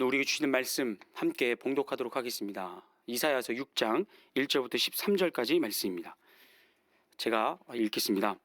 오늘 우리에게 주시는 말씀 함께 봉독하도록 하겠습니다. 이사야서 6장 1절부터 13절까지 말씀입니다. 제가 읽겠습니다.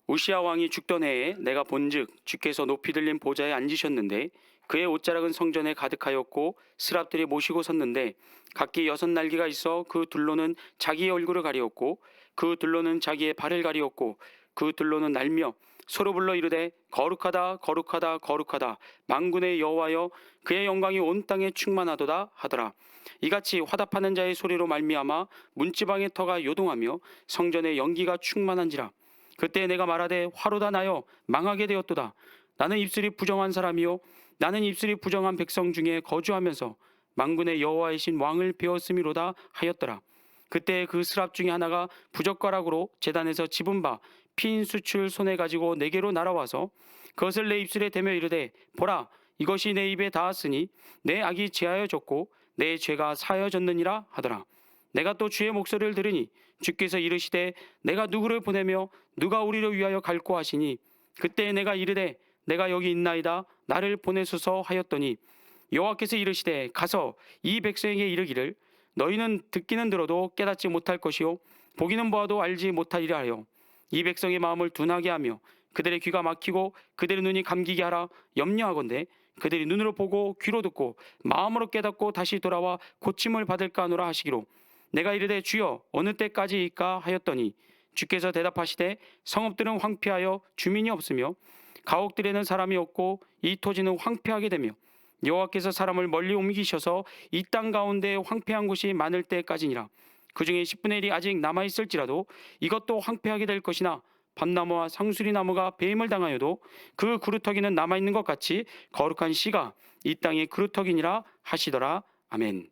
우시야 왕이 죽던 해에 내가 본즉 주께서 높이 들린 보좌에 앉으셨는데 그의 옷자락은 성전에 가득하였고 스랍들이 모시고 섰는데 각기 6날개가 있어 그 둘로는 자기의 얼굴을 가리었고 그 둘로는 자기의 발을 가리었고 그 둘로는 날며 서로 불러 이르되 거룩하다 거룩하다 거룩하다 만군의 여호와여 그의 영광이 온 땅에 충만하도다 하더라. 이같이 화답하는 자의 소리로 말미암아 문지방의 터가 요동하며 성전의 연기가 충만한지라. 그때 내가 말하되 화로다 나여 망하게 되었도다. 나는 입술이 부정한 사람이요 나는 입술이 부정한 백성 중에 거주하면서 만군의 여호와이신 왕을 배웠음이로다 하였더라. 그때 그 스랍 중에 하나가 부젓가락으로 제단에서 집은 바 핀 수출 손에 가지고 내게로 날아와서 그것을 내 입술에 대며 이르되 보라 이것이 내 입에 닿았으니 내 악이 제하여졌고 내 죄가 사하여졌느니라 하더라. 내가 또 주의 목소리를 들으니 주께서 이르시되 내가 누구를 보내며 누가 우리를 위하여 갈고 하시니 그때 내가 이르되 내가 여기 있나이다 나를 보내소서 하였더니 여호와께서 이르시되 가서 이 백성에게 이르기를 너희는 듣기는 들어도 깨닫지 못할 것이요 보기는 보아도 알지 못하리라 하여 이 백성의 마음을 둔하게 하며 그들의 귀가 막히고 그들의 눈이 감기게 하라. 염려하건대 그들이 눈으로 보고 귀로 듣고 마음으로 깨닫고 다시 돌아와 고침을 받을까 하노라 하시기로 내가 이르되 주여 어느 때까지이까 하였더니 주께서 대답하시되 성읍들은 황폐하여 주민이 없으며 가옥들에는 사람이 없고 이 토지는 황폐하게 되며 여호와께서 사람을 멀리 옮기셔서 이 땅 가운데 황폐한 곳이 많을 때까지니라. 그 중에 10분의 1이 아직 남아있을지라도 이것도 황폐하게 될 것이나 밤나무와 상수리나무가 배임을 당하여도 그 그루터기는 남아있는 것 같이 거룩한 씨가 이 땅의 그루터기니라 하시더라. 아멘.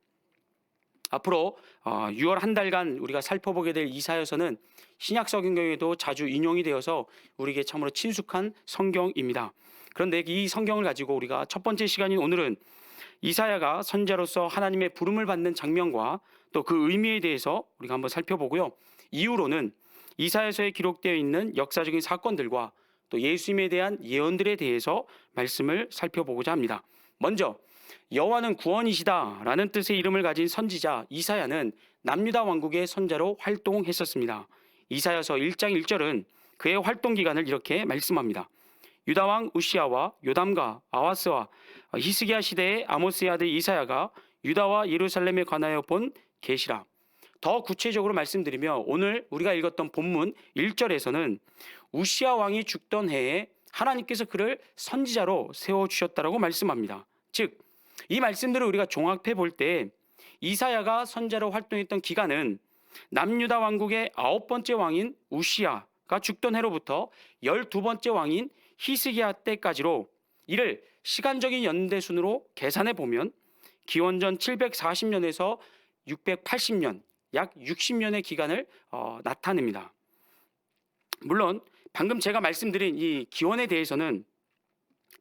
앞으로 6월 한 달간 우리가 살펴보게 될 이사야서는 신약 성경에도 자주 인용이 되어서 우리에게 참으로 친숙한 성경입니다. 그런데 이 성경을 가지고 우리가 첫 번째 시간인 오늘은 이사야가 선지자로서 하나님의 부름을 받는 장면과 또 그 의미에 대해서 우리가 한번 살펴보고요. 이후로는 이사야서에 기록되어 있는 역사적인 사건들과 또 예수님에 대한 예언들에 대해서 말씀을 살펴보고자 합니다. 먼저 여호와는 구원이시다라는 뜻의 이름을 가진 선지자 이사야는 남유다 왕국의 선자로 활동했었습니다. 이사야서 1장 1절은 그의 활동 기간을 이렇게 말씀합니다. 유다 왕 우시야와 요담과 아하스와 히스기야 시대의 아모스의 아들 이사야가 유다와 예루살렘에 관하여 본 계시라. 더 구체적으로 말씀드리며 오늘 우리가 읽었던 본문 1절에서는 우시야 왕이 죽던 해에 하나님께서 그를 선지자로 세워주셨다라고 말씀합니다. 즉 이 말씀들을 우리가 종합해 볼 때 이사야가 선지자로 활동했던 기간은 남유다 왕국의 9번째 왕인 우시야가 죽던 해로부터 12번째 왕인 히스기야 때까지로 이를 시간적인 연대순으로 계산해 보면 기원전 740년에서 680년 약 60년의 기간을 나타냅니다. 물론 방금 제가 말씀드린 이 기원에 대해서는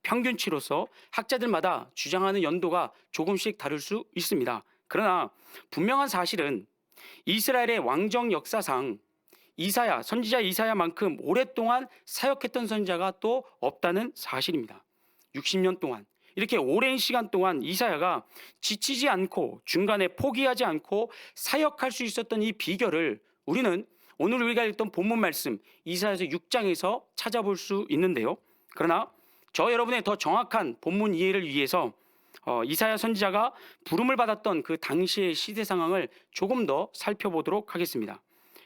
평균치로서 학자들마다 주장하는 연도가 조금씩 다를 수 있습니다. 그러나 분명한 사실은 이스라엘의 왕정 역사상 선지자 이사야만큼 오랫동안 사역했던 선지자가 또 없다는 사실입니다. 60년 동안 이렇게 오랜 시간 동안 이사야가 지치지 않고 중간에 포기하지 않고 사역할 수 있었던 이 비결을 우리는 오늘 우리가 읽던 본문 말씀 이사야서 6장에서 찾아볼 수 있는데요. 그러나 저 여러분의 더 정확한 본문 이해를 위해서 이사야 선지자가 부름을 받았던 그 당시의 시대 상황을 조금 더 살펴보도록 하겠습니다.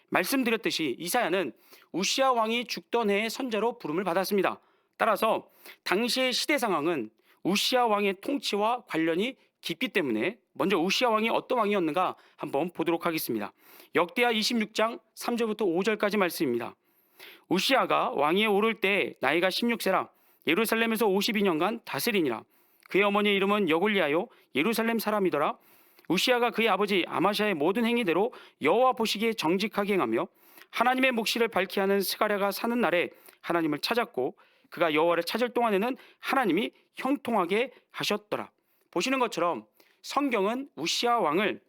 말씀드렸듯이 이사야는 우시야 왕이 죽던 해에 선지자로 부름을 받았습니다. 따라서 당시의 시대 상황은 우시야 왕의 통치와 관련이 깊기 때문에 먼저 우시야 왕이 어떤 왕이었는가 한번 보도록 하겠습니다. 역대하 26장 3절부터 5절까지 말씀입니다. 우시야가 왕위에 오를 때 나이가 16세라 예루살렘에서 52년간 다스리니라. 그의 어머니의 이름은 여골리아요 예루살렘 사람이더라. 우시야가 그의 아버지 아마샤의 모든 행위대로 여호와 보시기에 정직하게 행하며 하나님의 묵시를 밝히 하는 스가랴가 사는 날에 하나님을 찾았고 그가 여호와를 찾을 동안에는 하나님이 형통하게 하셨더라. 보시는 것처럼 성경은 우시야 왕을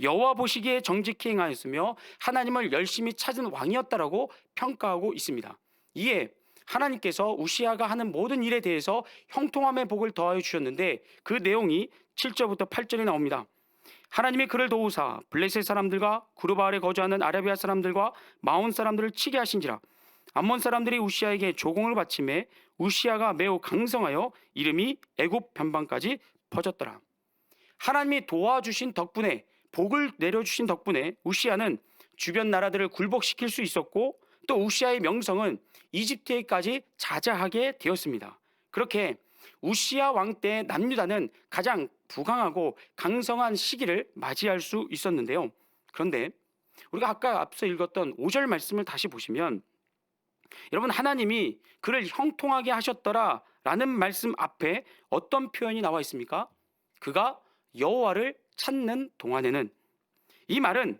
여호와 보시기에 정직히 행하였으며 하나님을 열심히 찾은 왕이었다라고 평가하고 있습니다. 이에 하나님께서 우시아가 하는 모든 일에 대해서 형통함의 복을 더하여 주셨는데 그 내용이 7절부터 8절에 나옵니다. 하나님이 그를 도우사 블레셋 사람들과 구르바알에 거주하는 아라비아 사람들과 마온 사람들을 치게 하신지라. 암몬 사람들이 우시아에게 조공을 바치매 우시아가 매우 강성하여 이름이 애굽 변방까지 퍼졌더라. 하나님이 도와주신 덕분에, 복을 내려주신 덕분에 우시아는 주변 나라들을 굴복시킬 수 있었고, 또 우시아의 명성은 이집트에까지 자자하게 되었습니다. 그렇게 우시아 왕 때 남유다는 가장 부강하고 강성한 시기를 맞이할 수 있었는데요. 그런데 우리가 아까 앞서 읽었던 5절 말씀을 다시 보시면, 여러분, 하나님이 그를 형통하게 하셨더라 라는 말씀 앞에 어떤 표현이 나와 있습니까? 그가 여호와를 찾는 동안에는. 이 말은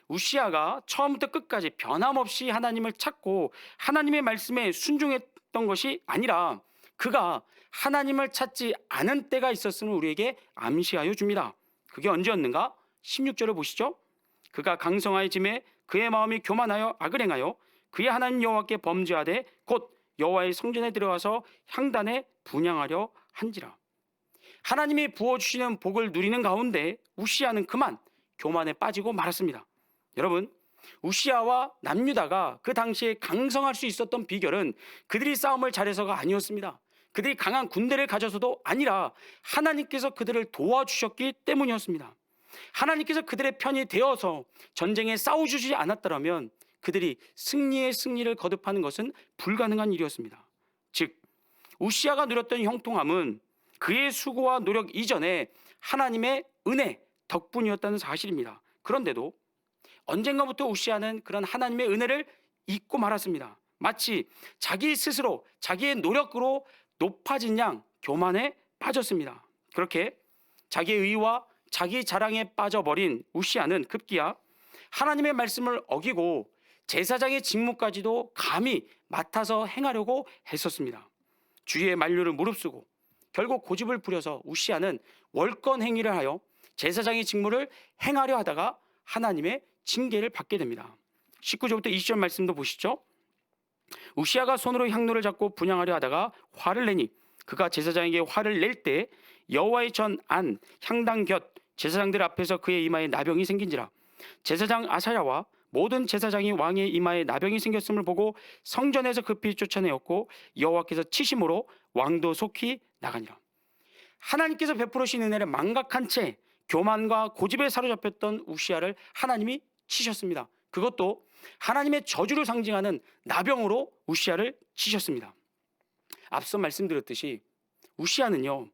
우시아가 처음부터 끝까지 변함없이 하나님을 찾고 하나님의 말씀에 순종했던 것이 아니라 그가 하나님을 찾지 않은 때가 있었음을 우리에게 암시하여 줍니다. 그게 언제였는가? 16절을 보시죠. 그가 강성하여짐에 그의 마음이 교만하여 악을 행하여 그의 하나님 여호와께 범죄하되 곧 여호와의 성전에 들어가서 향단에 분향하려 한지라. 하나님이 부어주시는 복을 누리는 가운데 우시아는 그만 교만에 빠지고 말았습니다. 여러분, 우시아와 남유다가 그 당시에 강성할 수 있었던 비결은 그들이 싸움을 잘해서가 아니었습니다. 그들이 강한 군대를 가져서도 아니라 하나님께서 그들을 도와주셨기 때문이었습니다. 하나님께서 그들의 편이 되어서 전쟁에 싸워주지 않았더라면 그들이 승리의 승리를 거듭하는 것은 불가능한 일이었습니다. 즉, 우시아가 누렸던 형통함은 그의 수고와 노력 이전에 하나님의 은혜 덕분이었다는 사실입니다. 그런데도 언젠가부터 우시아는 그런 하나님의 은혜를 잊고 말았습니다. 마치 자기 스스로 자기의 노력으로 높아진 양 교만에 빠졌습니다. 그렇게 자기의 의와 자기 자랑에 빠져버린 우시아는 급기야 하나님의 말씀을 어기고 제사장의 직무까지도 감히 맡아서 행하려고 했었습니다. 주의 만류를 무릅쓰고 결국 고집을 부려서 우시아는 월권 행위를 하여 제사장의 직무를 행하려 하다가 하나님의 징계를 받게 됩니다. 19절부터 20절 말씀도 보시죠. 우시아가 손으로 향로를 잡고 분향하려 하다가 화를 내니 그가 제사장에게 화를 낼 때 여호와의 전 안 향당 곁 제사장들 앞에서 그의 이마에 나병이 생긴지라. 제사장 아사야와 모든 제사장이 왕의 이마에 나병이 생겼음을 보고 성전에서 급히 쫓아내었고 여호와께서 치심으로 왕도 속히 나가니라. 하나님께서 베풀으신 은혜를 망각한 채 교만과 고집에 사로잡혔던 우시아를 하나님이 치셨습니다. 그것도 하나님의 저주를 상징하는 나병으로 우시아를 치셨습니다. 앞서 말씀드렸듯이 우시아는요,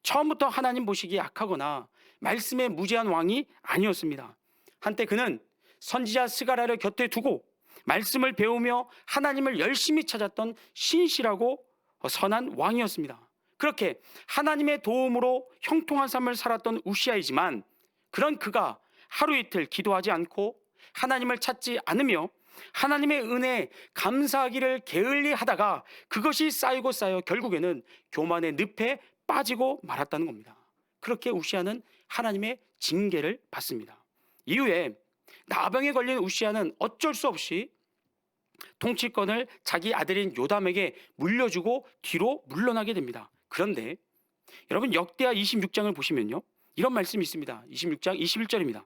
처음부터 하나님 보시기에 악하거나 말씀에 무지한 왕이 아니었습니다. 한때 그는 선지자 스가랴를 곁에 두고 말씀을 배우며 하나님을 열심히 찾았던 신실하고 선한 왕이었습니다. 그렇게 하나님의 도움으로 형통한 삶을 살았던 우시아이지만, 그런 그가 하루 이틀 기도하지 않고 하나님을 찾지 않으며 하나님의 은혜에 감사하기를 게을리 하다가 그것이 쌓이고 쌓여 결국에는 교만의 늪에 빠지고 말았다는 겁니다. 그렇게 우시아는 하나님의 징계를 받습니다. 이후에 나병에 걸린 우시아는 어쩔 수 없이 통치권을 자기 아들인 요담에게 물려주고 뒤로 물러나게 됩니다. 그런데 여러분, 역대하 26장을 보시면요, 이런 말씀이 있습니다. 26장 21절입니다.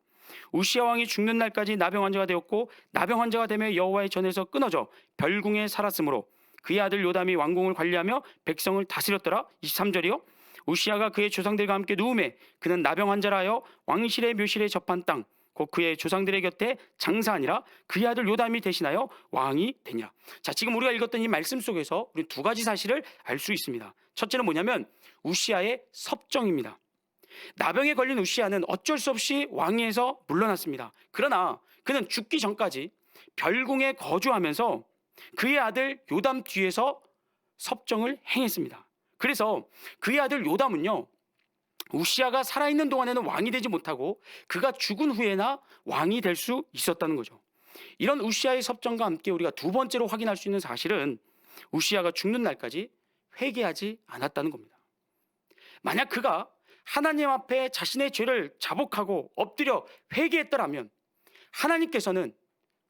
우시아 왕이 죽는 날까지 나병 환자가 되었고 나병 환자가 되며 여호와의 전에서 끊어져 별궁에 살았으므로 그의 아들 요담이 왕궁을 관리하며 백성을 다스렸더라. 23절이요. 우시아가 그의 조상들과 함께 누우매 그는 나병 환자라 하여 왕실의 묘실에 접한 땅 곧 그의 조상들의 곁에 장사하니라. 그의 아들 요담이 대신하여 왕이 되니라. 자, 지금 우리가 읽었던 이 말씀 속에서 우리 두 가지 사실을 알 수 있습니다. 첫째는 뭐냐면 우시아의 섭정입니다. 나병에 걸린 우시아는 어쩔 수 없이 왕위에서 물러났습니다. 그러나 그는 죽기 전까지 별궁에 거주하면서 그의 아들 요담 뒤에서 섭정을 행했습니다. 그래서 그의 아들 요담은요, 우시아가 살아있는 동안에는 왕이 되지 못하고 그가 죽은 후에나 왕이 될 수 있었다는 거죠. 이런 우시아의 섭정과 함께 우리가 두 번째로 확인할 수 있는 사실은 우시아가 죽는 날까지 회개하지 않았다는 겁니다. 만약 그가 하나님 앞에 자신의 죄를 자복하고 엎드려 회개했더라면 하나님께서는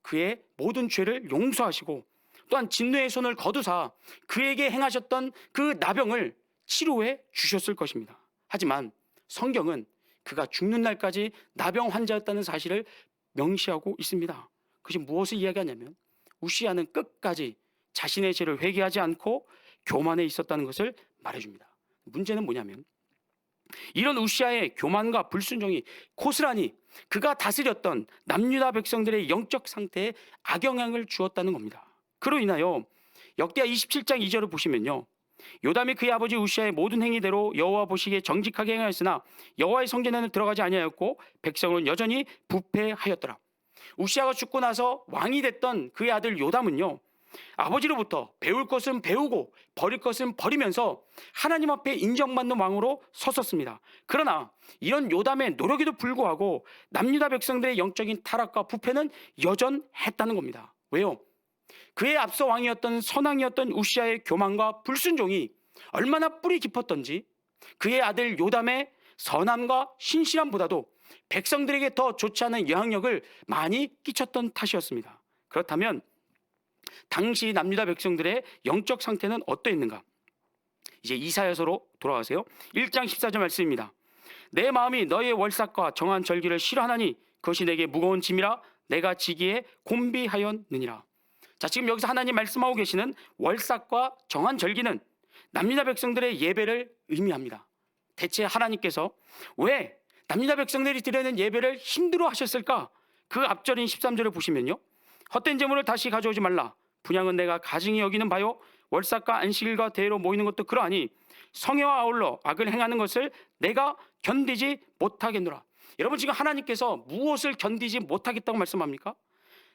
그의 모든 죄를 용서하시고 또한 진노의 손을 거두사 그에게 행하셨던 그 나병을 치료해 주셨을 것입니다. 하지만 성경은 그가 죽는 날까지 나병 환자였다는 사실을 명시하고 있습니다. 그것이 무엇을 이야기하냐면 우시아는 끝까지 자신의 죄를 회개하지 않고 교만해 있었다는 것을 말해줍니다. 문제는 뭐냐면 이런 우시아의 교만과 불순종이 고스란히 그가 다스렸던 남유다 백성들의 영적 상태에 악영향을 주었다는 겁니다. 그로 인하여 역대하 27장 2절을 보시면요, 요담이 그의 아버지 우시아의 모든 행위대로 여호와 보시기에 정직하게 행하였으나 여호와의 성전에는 들어가지 아니하였고 백성은 여전히 부패하였더라. 우시아가 죽고 나서 왕이 됐던 그의 아들 요담은요, 아버지로부터 배울 것은 배우고 버릴 것은 버리면서 하나님 앞에 인정받는 왕으로 섰었습니다. 그러나 이런 요담의 노력에도 불구하고 남유다 백성들의 영적인 타락과 부패는 여전했다는 겁니다. 왜요? 그의 앞서 왕이었던 선왕이었던 우시아의 교만과 불순종이 얼마나 뿌리 깊었던지 그의 아들 요담의 선함과 신실함보다도 백성들에게 더 좋지 않은 영향력을 많이 끼쳤던 탓이었습니다. 그렇다면 당시 남유다 백성들의 영적 상태는 어떠했는가? 이제 이사야서로 돌아가세요. 1장 14절 말씀입니다. 내 마음이 너의 월삭과 정한 절기를 싫어하나니 그것이 내게 무거운 짐이라 내가 지기에 곤비하였느니라. 자, 지금 여기서 하나님 말씀하고 계시는 월삭과 정한 절기는 남유다 백성들의 예배를 의미합니다. 대체 하나님께서 왜 남유다 백성들이 드리는 예배를 힘들어 하셨을까? 그 앞절인 13절을 보시면요, 헛된 재물을 다시 가져오지 말라. 분향은 내가 가증히 여기는 바요. 월삭과 안식일과 대회로 모이는 것도 그러하니 성회와 아울러 악을 행하는 것을 내가 견디지 못하겠노라. 여러분, 지금 하나님께서 무엇을 견디지 못하겠다고 말씀합니까?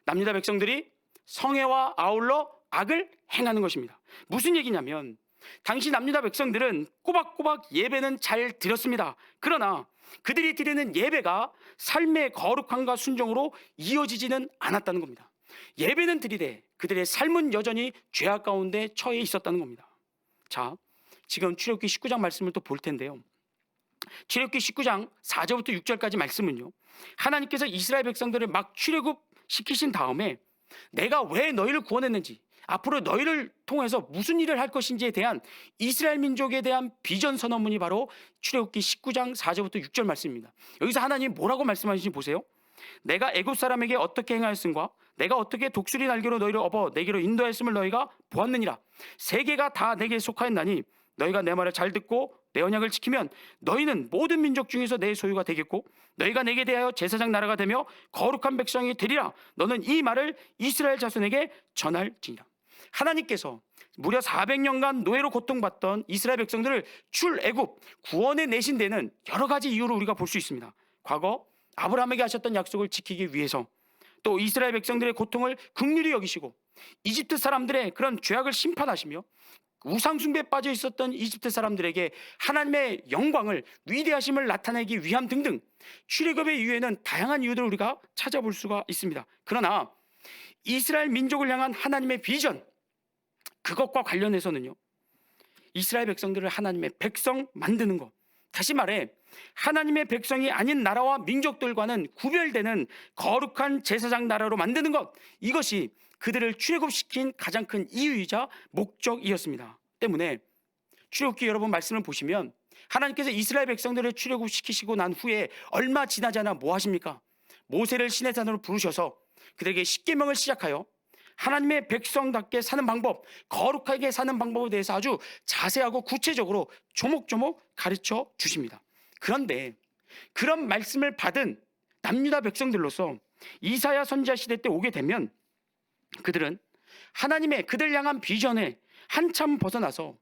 남유다 백성들이 성회와 아울러 악을 행하는 것입니다. 무슨 얘기냐면 당시 남유다 백성들은 꼬박꼬박 예배는 잘 드렸습니다. 그러나 그들이 드리는 예배가 삶의 거룩함과 순종으로 이어지지는 않았다는 겁니다. 예배는 드리되 그들의 삶은 여전히 죄악 가운데 처해 있었다는 겁니다. 자, 지금 출애굽기 19장 말씀을 또 볼 텐데요, 출애굽기 19장 4절부터 6절까지 말씀은요, 하나님께서 이스라엘 백성들을 막 출애굽시키신 다음에 내가 왜 너희를 구원했는지, 앞으로 너희를 통해서 무슨 일을 할 것인지에 대한 이스라엘 민족에 대한 비전 선언문이 바로 출애굽기 19장 4절부터 6절 말씀입니다. 여기서 하나님이 뭐라고 말씀하시는지 보세요. 내가 애굽 사람에게 어떻게 행하였음과 내가 어떻게 독수리 날개로 너희를 업어 내게로 인도하였음을 너희가 보았느니라. 세계가 다 내게 속하였나니 너희가 내 말을 잘 듣고 내 언약을 지키면 너희는 모든 민족 중에서 내 소유가 되겠고 너희가 내게 대하여 제사장 나라가 되며 거룩한 백성이 되리라. 너는 이 말을 이스라엘 자손에게 전할지니라. 하나님께서 무려 400년간 노예로 고통받던 이스라엘 백성들을 출애굽 구원에 내신 데는 여러 가지 이유를 우리가 볼 수 있습니다. 과거 아브라함에게 하셨던 약속을 지키기 위해서, 또 이스라엘 백성들의 고통을 긍휼히 여기시고 이집트 사람들의 그런 죄악을 심판하시며 우상 숭배에 빠져 있었던 이집트 사람들에게 하나님의 영광을, 위대하심을 나타내기 위함 등등 출애굽의 이유에는 다양한 이유들을 우리가 찾아볼 수가 있습니다. 그러나 이스라엘 민족을 향한 하나님의 비전, 그것과 관련해서는요, 이스라엘 백성들을 하나님의 백성 만드는 것, 다시 말해 하나님의 백성이 아닌 나라와 민족들과는 구별되는 거룩한 제사장 나라로 만드는 것, 이것이 그들을 출애굽시킨 가장 큰 이유이자 목적이었습니다. 때문에 출애굽기 여러분 말씀을 보시면 하나님께서 이스라엘 백성들을 출애굽시키시고 난 후에 얼마 지나지 않아 뭐 하십니까? 모세를 시내산으로 부르셔서 그들에게 십계명을 시작하여 하나님의 백성답게 사는 방법, 거룩하게 사는 방법에 대해서 아주 자세하고 구체적으로 조목조목 가르쳐 주십니다. 그런데 그런 말씀을 받은 남유다 백성들로서 이사야 선지자 시대 때 오게 되면 그들은 하나님의 그들 향한 비전에 한참 벗어나서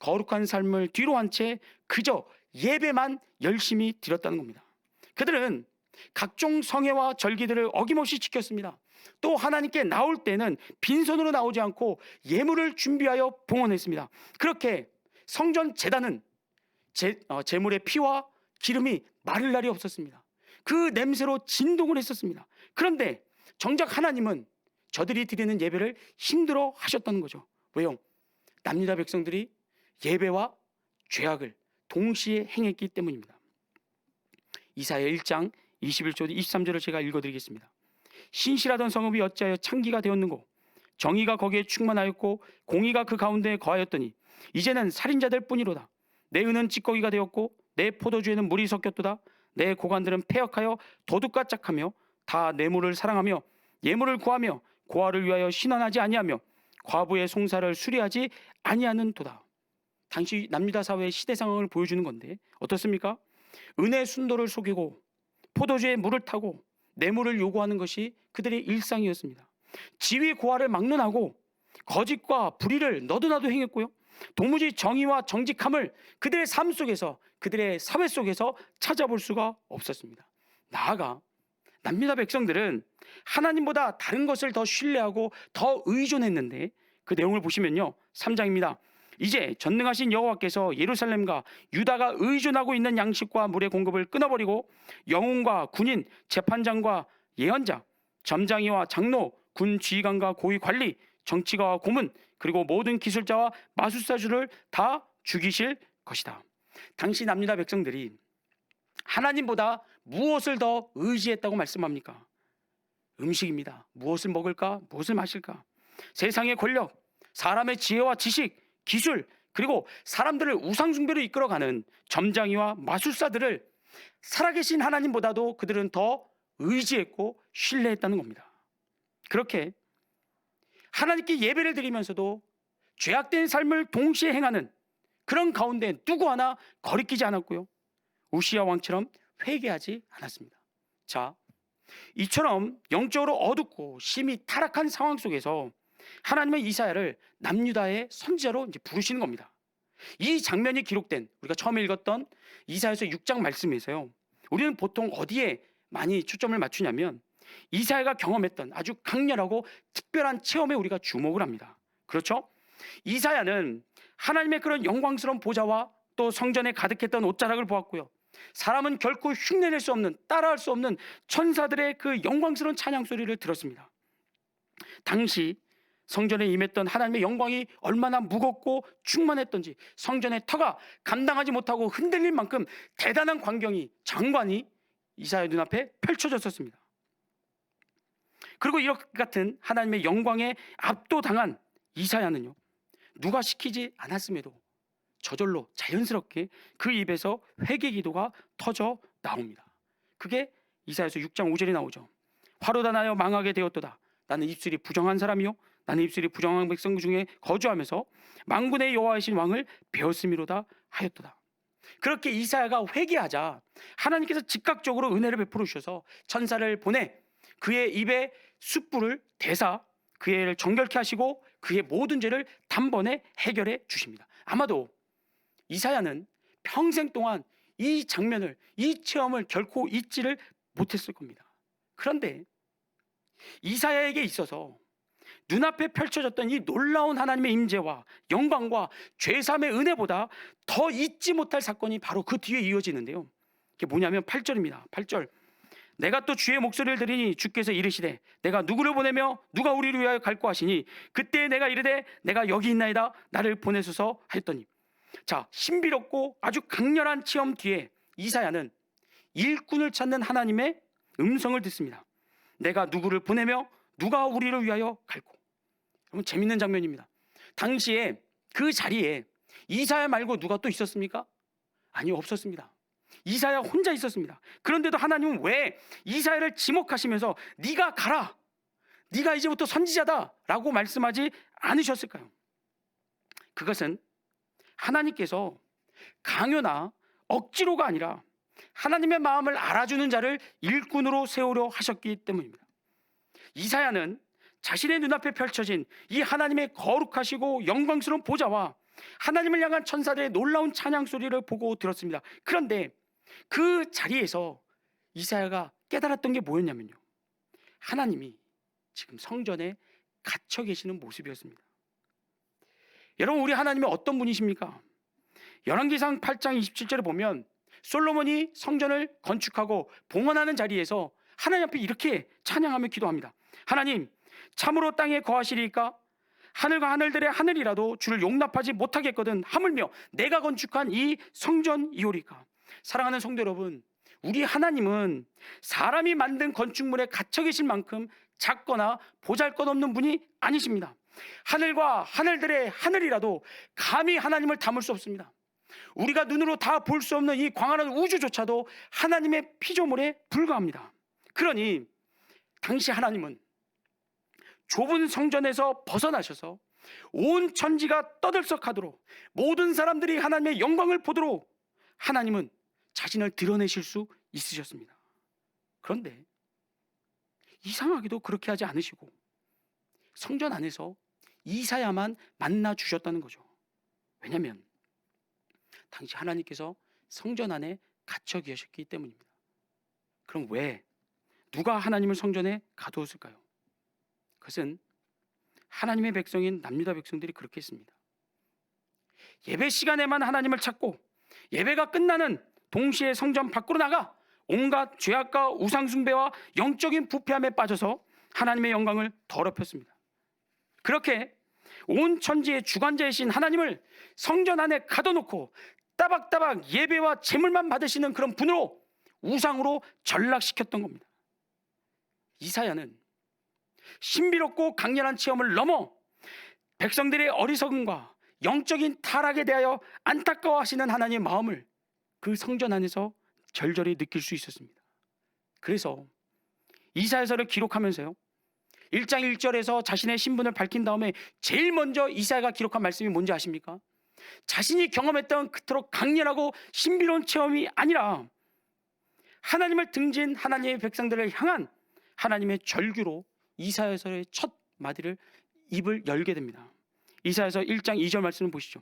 거룩한 삶을 뒤로 한 채 그저 예배만 열심히 드렸다는 겁니다. 그들은 각종 성회와 절기들을 어김없이 지켰습니다. 또 하나님께 나올 때는 빈손으로 나오지 않고 예물을 준비하여 봉헌했습니다. 그렇게 성전 제단은 제물의 피와 기름이 마를 날이 없었습니다. 그 냄새로 진동을 했었습니다. 그런데 정작 하나님은 저들이 드리는 예배를 힘들어 하셨다는 거죠. 왜요? 남유다 백성들이 예배와 죄악을 동시에 행했기 때문입니다. 이사야 1장 21절 23절을 제가 읽어드리겠습니다. 신실하던 성읍이 어찌하여 창기가 되었는고 정의가 거기에 충만하였고 공의가 그 가운데에 거하였더니 이제는 살인자들 뿐이로다. 내 은은 찌꺼기가 되었고 내 포도주에는 물이 섞였도다. 내 고관들은 패역하여 도둑과 짝하며 다 뇌물을 사랑하며 예물을 구하며 고아를 위하여 신원하지 아니하며 과부의 송사를 수리하지 아니하는도다. 당시 남유다 사회의 시대 상황을 보여주는 건데 어떻습니까? 은의 순도를 속이고 포도주에 물을 타고 뇌물을 요구하는 것이 그들의 일상이었습니다. 지위 고하를 막론하고 거짓과 불의를 너도나도 행했고요. 도무지 정의와 정직함을 그들의 삶 속에서, 그들의 사회 속에서 찾아볼 수가 없었습니다. 나아가 남유다 백성들은 하나님보다 다른 것을 더 신뢰하고 더 의존했는데 그 내용을 보시면요, 3장입니다. 이제 전능하신 여호와께서 예루살렘과 유다가 의존하고 있는 양식과 물의 공급을 끊어버리고 영웅과 군인, 재판장과 예언자, 점장이와 장로, 군 지휘관과 고위 관리, 정치가와 고문, 그리고 모든 기술자와 마술사주를 다 죽이실 것이다. 당시 남유다 백성들이 하나님보다 무엇을 더 의지했다고 말씀합니까? 음식입니다. 무엇을 먹을까? 무엇을 마실까? 세상의 권력, 사람의 지혜와 지식, 기술, 그리고 사람들을 우상숭배로 이끌어가는 점장이와 마술사들을 살아계신 하나님보다도 그들은 더 의지했고 신뢰했다는 겁니다. 그렇게 하나님께 예배를 드리면서도 죄악된 삶을 동시에 행하는 그런 가운데 누구 하나 거리끼지 않았고요. 우시야 왕처럼 회개하지 않았습니다. 자, 이처럼 영적으로 어둡고 심히 타락한 상황 속에서 하나님의 이사야를 남유다의 선지자로 이제 부르시는 겁니다. 이 장면이 기록된 우리가 처음에 읽었던 이사야서 6장 말씀에서요, 우리는 보통 어디에 많이 초점을 맞추냐면 이사야가 경험했던 아주 강렬하고 특별한 체험에 우리가 주목을 합니다. 그렇죠? 이사야는 하나님의 그런 영광스러운 보좌와 또 성전에 가득했던 옷자락을 보았고요. 사람은 결코 흉내낼 수 없는, 따라할 수 없는 천사들의 그 영광스러운 찬양 소리를 들었습니다. 당시 성전에 임했던 하나님의 영광이 얼마나 무겁고 충만했던지 성전의 터가 감당하지 못하고 흔들릴 만큼 대단한 광경이, 장관이 이사야 눈앞에 펼쳐졌었습니다. 그리고 이렇게 같은 하나님의 영광에 압도당한 이사야는요, 누가 시키지 않았음에도 저절로 자연스럽게 그 입에서 회개 기도가 터져 나옵니다. 그게 이사야서 6장 5절에 나오죠. 화로다 나여 망하게 되었도다. 나는 입술이 부정한 사람이요 나는 입술이 부정한 백성 중에 거주하면서 만군의 여호와이신 왕을 배웠음이로다 하였도다. 그렇게 이사야가 회개하자 하나님께서 즉각적으로 은혜를 베풀어 주셔서 천사를 보내 그의 입에 숯불을 대사 그의 정결케 하시고 그의 모든 죄를 단번에 해결해 주십니다. 아마도 이사야는 평생 동안 이 장면을, 이 체험을 결코 잊지를 못했을 겁니다. 그런데 이사야에게 있어서 눈앞에 펼쳐졌던 이 놀라운 하나님의 임재와 영광과 죄사함의 은혜보다 더 잊지 못할 사건이 바로 그 뒤에 이어지는데요. 그게 뭐냐면 8절입니다. 8절. 내가 또 주의 목소리를 들으니 주께서 이르시되 내가 누구를 보내며 누가 우리를 위하여 갈고 하시니 그때 내가 이르되 내가 여기 있나이다 나를 보내소서 하였더니. 자, 신비롭고 아주 강렬한 체험 뒤에 이사야는 일꾼을 찾는 하나님의 음성을 듣습니다. 내가 누구를 보내며 누가 우리를 위하여 갈고. 여러분, 재밌는 장면입니다. 당시에 그 자리에 이사야 말고 누가 또 있었습니까? 아니요, 없었습니다. 이사야 혼자 있었습니다. 그런데도 하나님은 왜 이사야를 지목하시면서 네가 가라, 네가 이제부터 선지자다 라고 말씀하지 않으셨을까요? 그것은 하나님께서 강요나 억지로가 아니라 하나님의 마음을 알아주는 자를 일꾼으로 세우려 하셨기 때문입니다. 이사야는 자신의 눈앞에 펼쳐진 이 하나님의 거룩하시고 영광스러운 보좌와 하나님을 향한 천사들의 놀라운 찬양 소리를 보고 들었습니다. 그런데 그 자리에서 이사야가 깨달았던 게 뭐였냐면요, 하나님이 지금 성전에 갇혀 계시는 모습이었습니다. 여러분, 우리 하나님이 어떤 분이십니까? 열왕기상 8장 27절에 보면 솔로몬이 성전을 건축하고 봉헌하는 자리에서 하나님 앞에 이렇게 찬양하며 기도합니다. 하나님, 참으로 땅에 거하시리이까? 하늘과 하늘들의 하늘이라도 주를 용납하지 못하겠거든 하물며 내가 건축한 이 성전이오리까? 사랑하는 성도 여러분, 우리 하나님은 사람이 만든 건축물에 갇혀 계실 만큼 작거나 보잘것없는 분이 아니십니다. 하늘과 하늘들의 하늘이라도 감히 하나님을 담을 수 없습니다. 우리가 눈으로 다 볼 수 없는 이 광활한 우주조차도 하나님의 피조물에 불과합니다. 그러니 당시 하나님은 좁은 성전에서 벗어나셔서 온 천지가 떠들썩하도록 모든 사람들이 하나님의 영광을 보도록 하나님은 자신을 드러내실 수 있으셨습니다. 그런데 이상하게도 그렇게 하지 않으시고 성전 안에서 이사야만 만나 주셨다는 거죠. 왜냐하면 당시 하나님께서 성전 안에 갇혀 계셨기 때문입니다. 그럼 왜 누가 하나님을 성전에 가두었을까요? 그것은 하나님의 백성인 남유다 백성들이 그렇게 했습니다. 예배 시간에만 하나님을 찾고 예배가 끝나는 동시에 성전 밖으로 나가 온갖 죄악과 우상숭배와 영적인 부패함에 빠져서 하나님의 영광을 더럽혔습니다. 그렇게 온 천지의 주관자이신 하나님을 성전 안에 가둬놓고 따박따박 예배와 제물만 받으시는 그런 분으로 우상으로 전락시켰던 겁니다. 이사야는 신비롭고 강렬한 체험을 넘어 백성들의 어리석음과 영적인 타락에 대하여 안타까워하시는 하나님의 마음을 그 성전 안에서 절절히 느낄 수 있었습니다. 그래서 이사야서를 기록하면서요 1장 1절에서 자신의 신분을 밝힌 다음에 제일 먼저 이사야가 기록한 말씀이 뭔지 아십니까? 자신이 경험했던 그토록 강렬하고 신비로운 체험이 아니라 하나님을 등진 하나님의 백성들을 향한 하나님의 절규로 이사야서의 첫 마디를 입을 열게 됩니다. 이사야서 1장 2절 말씀을 보시죠.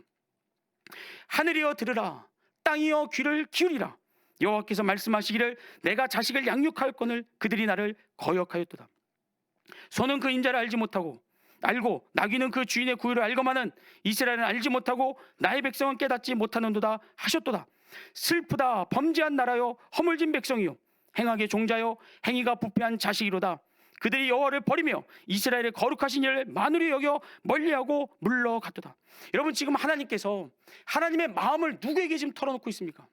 하늘이여 들으라, 땅이여 귀를 기울이라. 여호와께서 말씀하시기를 내가 자식을 양육하였거늘 그들이 나를 거역하였도다. 소는 그 인자를 알지 못하고 알고 나귀는 그 주인의 구유를 알거만은 이스라엘은 알지 못하고 나의 백성은 깨닫지 못하는도다 하셨도다. 슬프다 범죄한 나라요 허물진 백성이요 행악의 종자요 행위가 부패한 자식이로다. 그들이 여호와를 버리며 이스라엘의 거룩하신 일을 만으로 여겨 멀리하고 물러갔도다. 여러분 지금 하나님께서 하나님의 마음을 누구에게 지금 털어놓고 있습니까?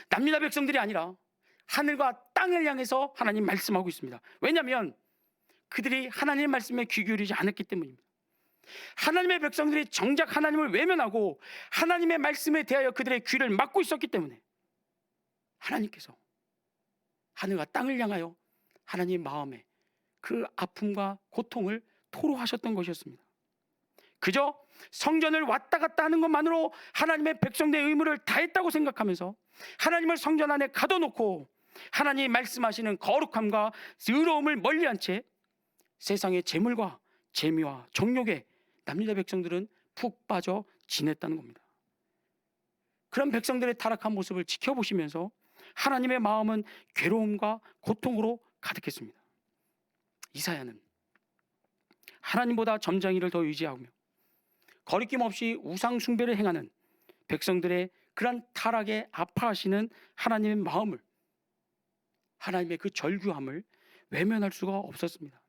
남유다 백성들이 아니라 하늘과 땅을 향해서 하나님 말씀하고 있습니다. 왜냐하면 그들이 하나님의 말씀에 귀 기울이지 않았기 때문입니다. 하나님의 백성들이 정작 하나님을 외면하고 하나님의 말씀에 대하여 그들의 귀를 막고 있었기 때문에 하나님께서 하늘과 땅을 향하여 하나님의 마음에 그 아픔과 고통을 토로하셨던 것이었습니다. 그저 성전을 왔다 갔다 하는 것만으로 하나님의 백성들의 의무를 다했다고 생각하면서 하나님을 성전 안에 가둬놓고 하나님이 말씀하시는 거룩함과 의로움을 멀리한 채 세상의 재물과 재미와 정욕에 남유다 백성들은 푹 빠져 지냈다는 겁니다. 그런 백성들의 타락한 모습을 지켜보시면서 하나님의 마음은 괴로움과 고통으로 가득했습니다. 이사야는 하나님보다 점장이를 더 의지하며 거리낌 없이 우상 숭배를 행하는 백성들의 그런 타락에 아파하시는 하나님의 마음을, 하나님의 그 절규함을 외면할 수가 없었습니다.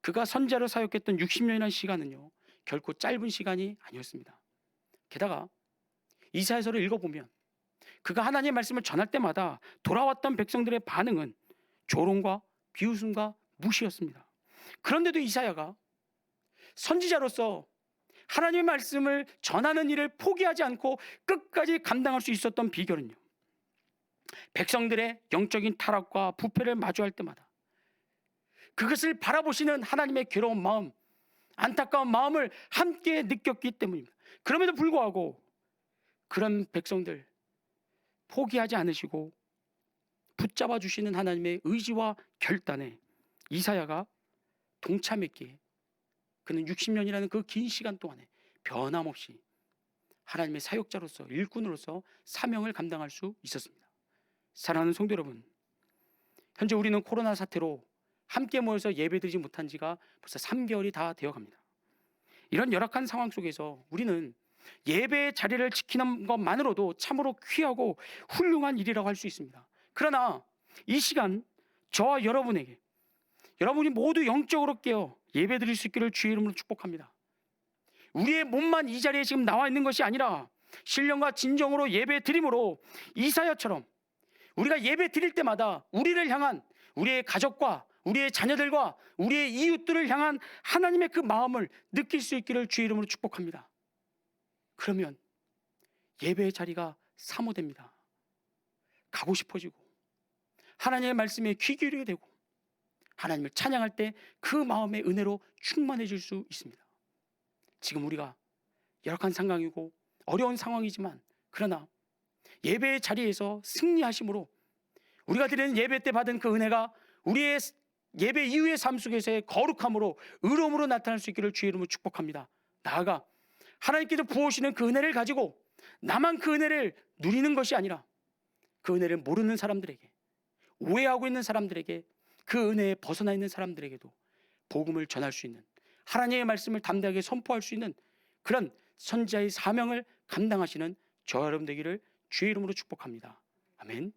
그가 선지자로 사역했던 60년이라는 시간은요 결코 짧은 시간이 아니었습니다. 게다가 이사야서를 읽어보면 그가 하나님의 말씀을 전할 때마다 돌아왔던 백성들의 반응은 조롱과 비웃음과 무시였습니다. 그런데도 이사야가 선지자로서 하나님의 말씀을 전하는 일을 포기하지 않고 끝까지 감당할 수 있었던 비결은요 백성들의 영적인 타락과 부패를 마주할 때마다 그것을 바라보시는 하나님의 괴로운 마음, 안타까운 마음을 함께 느꼈기 때문입니다. 그럼에도 불구하고 그런 백성들 포기하지 않으시고 붙잡아 주시는 하나님의 의지와 결단에 이사야가 동참했기에 그는 60년이라는 그 긴 시간 동안에 변함없이 하나님의 사역자로서 일꾼으로서 사명을 감당할 수 있었습니다. 사랑하는 성도 여러분, 현재 우리는 코로나 사태로 함께 모여서 예배드리지 못한 지가 벌써 3개월이 다 되어갑니다. 이런 열악한 상황 속에서 우리는 예배의 자리를 지키는 것만으로도 참으로 귀하고 훌륭한 일이라고 할 수 있습니다. 그러나 이 시간 저와 여러분에게 여러분이 모두 영적으로 깨어 예배드릴 수 있기를 주의 이름으로 축복합니다. 우리의 몸만 이 자리에 지금 나와 있는 것이 아니라 신령과 진정으로 예배 드림으로 이사야처럼 우리가 예배 드릴 때마다 우리를 향한 우리의 가족과 우리의 자녀들과 우리의 이웃들을 향한 하나님의 그 마음을 느낄 수 있기를 주의 이름으로 축복합니다. 그러면 예배의 자리가 사모됩니다. 가고 싶어지고 하나님의 말씀에 귀 기울이게 되고 하나님을 찬양할 때 그 마음의 은혜로 충만해질 수 있습니다. 지금 우리가 열악한 상황이고 어려운 상황이지만 그러나 예배의 자리에서 승리하심으로 우리가 드리는 예배 때 받은 그 은혜가 우리의 예배 이후의 삶 속에서의 거룩함으로 의로움으로 나타날 수 있기를 주의 이름으로 축복합니다. 나아가 하나님께서 부어오시는 그 은혜를 가지고 나만 그 은혜를 누리는 것이 아니라 그 은혜를 모르는 사람들에게, 오해하고 있는 사람들에게, 그 은혜에 벗어나 있는 사람들에게도 복음을 전할 수 있는, 하나님의 말씀을 담대하게 선포할 수 있는 그런 선지자의 사명을 감당하시는 저와 여러분 되기를 주의 이름으로 축복합니다. 아멘.